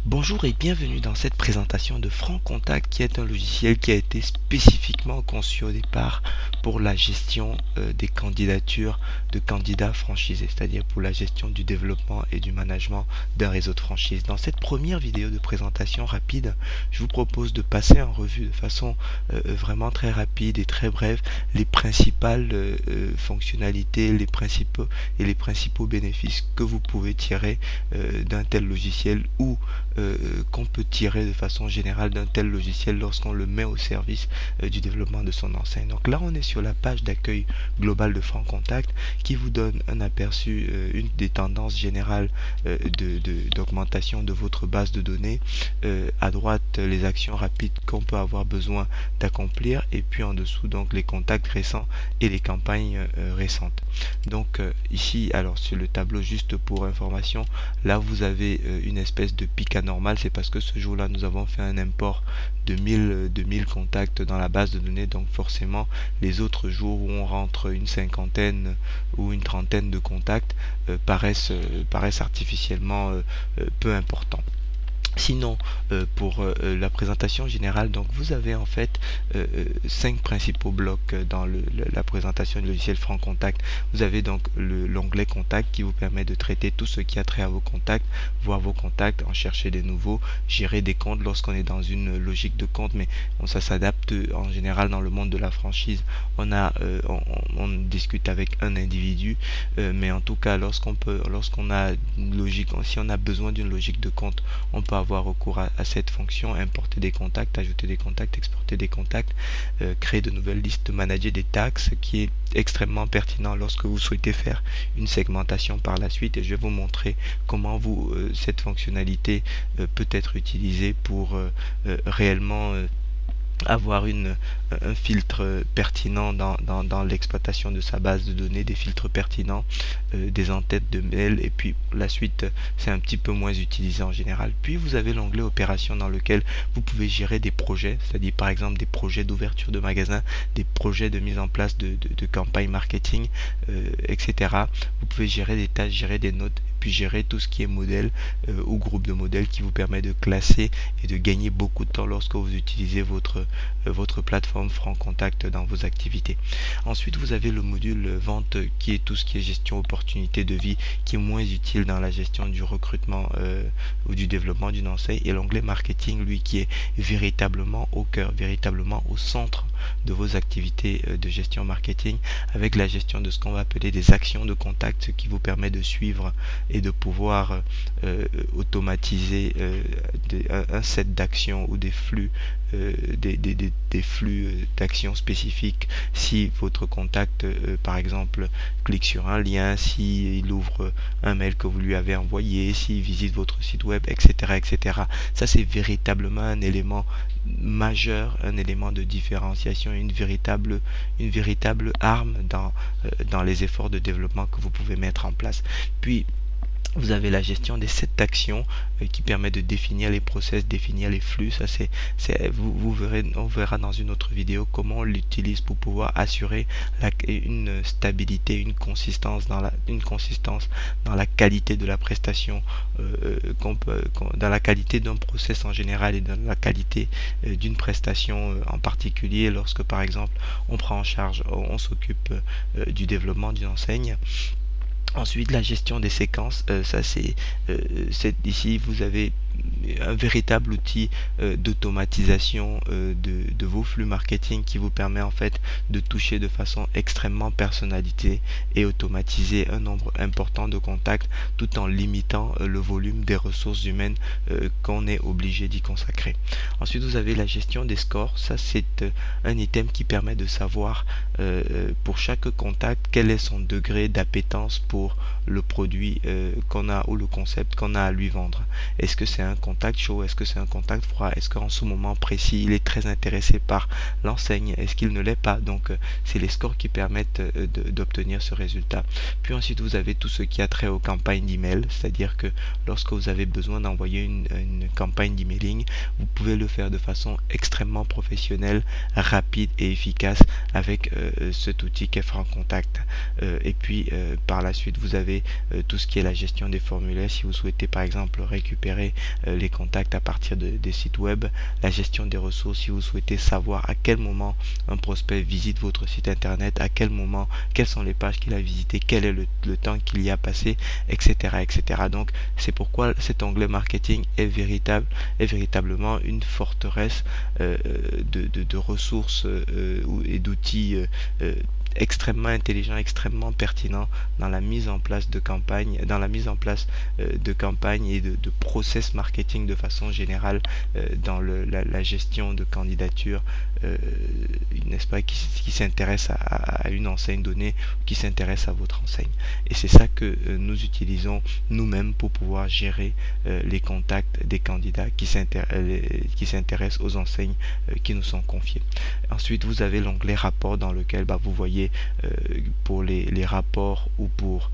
Bonjour et bienvenue dans cette présentation de Franc Contact qui est un logiciel qui a été spécifiquement conçu au départ pour la gestion des candidatures de candidats franchisés, c'est-à-dire pour la gestion du développement et du management d'un réseau de franchise. Dans cette première vidéo de présentation rapide, je vous propose de passer en revue de façon vraiment très rapide et très brève les principales fonctionnalités, les principaux bénéfices que vous pouvez tirer d'un tel logiciel ou qu'on peut tirer de façon générale d'un tel logiciel lorsqu'on le met au service du développement de son enseigne. Donc là, on est sur la page d'accueil globale de Franc Contact qui vous donne un aperçu, une des tendances générales d'augmentation de votre base de données. À droite, les actions rapides qu'on peut avoir besoin d'accomplir et puis en dessous, donc les contacts récents et les campagnes récentes. Donc ici, alors sur le tableau, juste pour information, là vous avez une espèce de pic anormal, c'est parce que ce jour-là nous avons fait un import de 1000 contacts dans la base de données, donc forcément les autres jours où on rentre une cinquantaine ou une trentaine de contacts paraissent artificiellement peu importants. Sinon, pour la présentation générale, donc vous avez en fait 5 principaux blocs dans la présentation du logiciel Franc Contact. Vous avez donc l'onglet Contact qui vous permet de traiter tout ce qui a trait à vos contacts, voir vos contacts, en chercher des nouveaux, gérer des comptes lorsqu'on est dans une logique de compte, mais ça s'adapte en général dans le monde de la franchise. On discute avec un individu, mais en tout cas lorsqu'on a une logique, si on a besoin d'une logique de compte, on peut avoir recours à cette fonction, importer des contacts, ajouter des contacts, exporter des contacts, créer de nouvelles listes, manager des tags, ce qui est extrêmement pertinent lorsque vous souhaitez faire une segmentation par la suite, et je vais vous montrer comment cette fonctionnalité peut être utilisée pour réellement avoir un filtre pertinent dans l'exploitation de sa base de données, des filtres pertinents, des entêtes de mail, et puis la suite c'est un petit peu moins utilisé en général. Puis vous avez l'onglet opération dans lequel vous pouvez gérer des projets, c'est-à-dire par exemple des projets d'ouverture de magasins, des projets de mise en place de campagnes marketing, etc. Vous pouvez gérer des tâches, gérer des notes, puis gérer tout ce qui est modèle ou groupe de modèles qui vous permet de classer et de gagner beaucoup de temps lorsque vous utilisez votre plateforme Franc Contact dans vos activités. Ensuite, vous avez le module vente qui est tout ce qui est gestion opportunité de vie, qui est moins utile dans la gestion du recrutement ou du développement d'une enseigne, et l'onglet marketing, lui, qui est véritablement au cœur, véritablement au centre de vos activités de gestion marketing, avec la gestion de ce qu'on va appeler des actions de contact, ce qui vous permet de suivre et de pouvoir automatiser un set d'actions ou des flux d'actions spécifiques. Si votre contact par exemple clique sur un lien, s'il ouvre un mail que vous lui avez envoyé, s'il visite votre site web, etc., etc. Ça, c'est véritablement un élément majeur, un élément de différenciation, une véritable arme dans les efforts de développement que vous pouvez mettre en place. Puis vous avez la gestion des sets d'actions qui permet de définir les process, définir les flux. Ça vous verrez, on verra dans une autre vidéo comment on l'utilise pour pouvoir assurer une stabilité, une consistance dans la qualité de la prestation, dans la qualité d'un process en général et dans la qualité d'une prestation en particulier lorsque par exemple on prend en charge, on s'occupe du développement d'une enseigne. Ensuite, la gestion des séquences, ça c'est ici vous avez un véritable outil d'automatisation de vos flux marketing qui vous permet en fait de toucher de façon extrêmement personnalisée et automatiser un nombre important de contacts tout en limitant le volume des ressources humaines qu'on est obligé d'y consacrer. Ensuite, vous avez la gestion des scores. Ça c'est un item qui permet de savoir pour chaque contact quel est son degré d'appétence pour le produit qu'on a ou le concept qu'on a à lui vendre. Est-ce que c'est un contact chaud? Est-ce que c'est un contact froid? Est-ce qu'en ce moment précis il est très intéressé par l'enseigne? Est-ce qu'il ne l'est pas? Donc c'est les scores qui permettent d'obtenir ce résultat. Puis ensuite vous avez tout ce qui a trait aux campagnes d'email, c'est-à-dire que lorsque vous avez besoin d'envoyer une campagne d'emailing, vous pouvez le faire de façon extrêmement professionnelle, rapide et efficace avec cet outil qu'est Franc Contact. Et puis par la suite vous avez tout ce qui est la gestion des formulaires. Si vous souhaitez par exemple récupérer les contacts à partir des sites web, la gestion des ressources si vous souhaitez savoir à quel moment un prospect visite votre site internet, à quel moment, quelles sont les pages qu'il a visitées, quel est le temps qu'il y a passé, etc. etc. Donc c'est pourquoi cet onglet marketing est véritablement une forteresse de ressources et d'outils extrêmement intelligent, extrêmement pertinent dans la mise en place de campagnes, et de process marketing de façon générale dans la gestion de candidatures, n'est-ce pas, qui s'intéresse à une enseigne donnée, qui s'intéresse à votre enseigne. Et c'est ça que nous utilisons nous-mêmes pour pouvoir gérer les contacts des candidats qui s'intéressent aux enseignes qui nous sont confiées. Ensuite, vous avez l'onglet rapport dans lequel vous voyez pour les rapports ou pour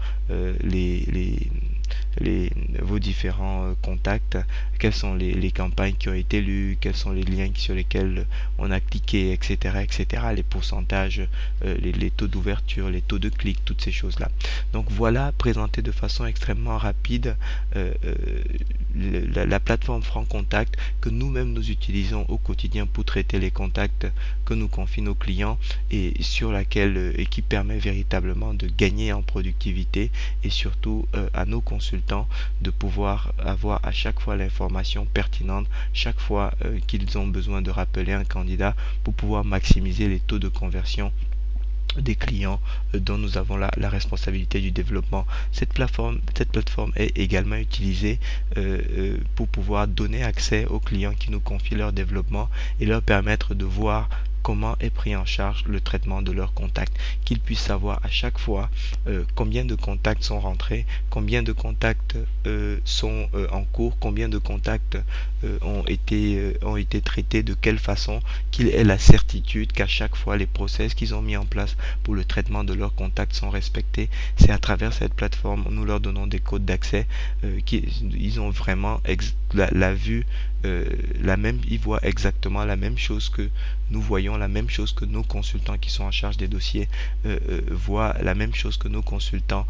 vos différents contacts, quelles sont les campagnes qui ont été lues, quels sont les liens sur lesquels on a cliqué, etc. etc. les pourcentages, les taux d'ouverture, les taux de clic, toutes ces choses-là. Donc voilà, présenté de façon extrêmement rapide, la plateforme FrancContact que nous-mêmes nous utilisons au quotidien pour traiter les contacts que nous confient nos clients et sur laquelle et qui permet véritablement de gagner en productivité et surtout à nos consultants de pouvoir avoir à chaque fois l'information pertinente chaque fois qu'ils ont besoin de rappeler un candidat pour pouvoir maximiser les taux de conversion des clients dont nous avons la responsabilité du développement. Cette plateforme est également utilisée pour pouvoir donner accès aux clients qui nous confient leur développement et leur permettre de voir comment est pris en charge le traitement de leurs contacts, qu'ils puissent savoir à chaque fois combien de contacts sont rentrés, combien de contacts sont en cours, combien de contacts ont été traités, de quelle façon, qu'il ait la certitude qu'à chaque fois les process qu'ils ont mis en place pour le traitement de leurs contacts sont respectés. C'est à travers cette plateforme, nous leur donnons des codes d'accès, ils ont vraiment la vue, ils voient exactement la même chose que nous voyons, la même chose que nos consultants qui sont en charge des dossiers voient, la même chose que nos consultants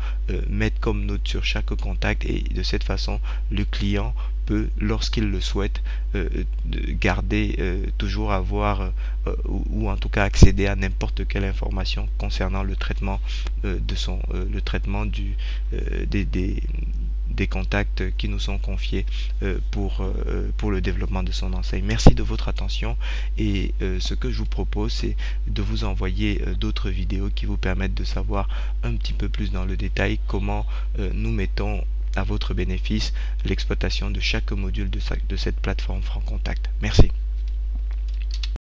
mettent comme note sur chaque contact, et de cette façon le client peut, lorsqu'il le souhaite, garder, toujours avoir ou en tout cas accéder à n'importe quelle information concernant le traitement des contacts qui nous sont confiés pour le développement de son enseigne. Merci de votre attention, et ce que je vous propose, c'est de vous envoyer d'autres vidéos qui vous permettent de savoir un petit peu plus dans le détail comment nous mettons à votre bénéfice l'exploitation de chaque module de cette plateforme FrancContact. Merci.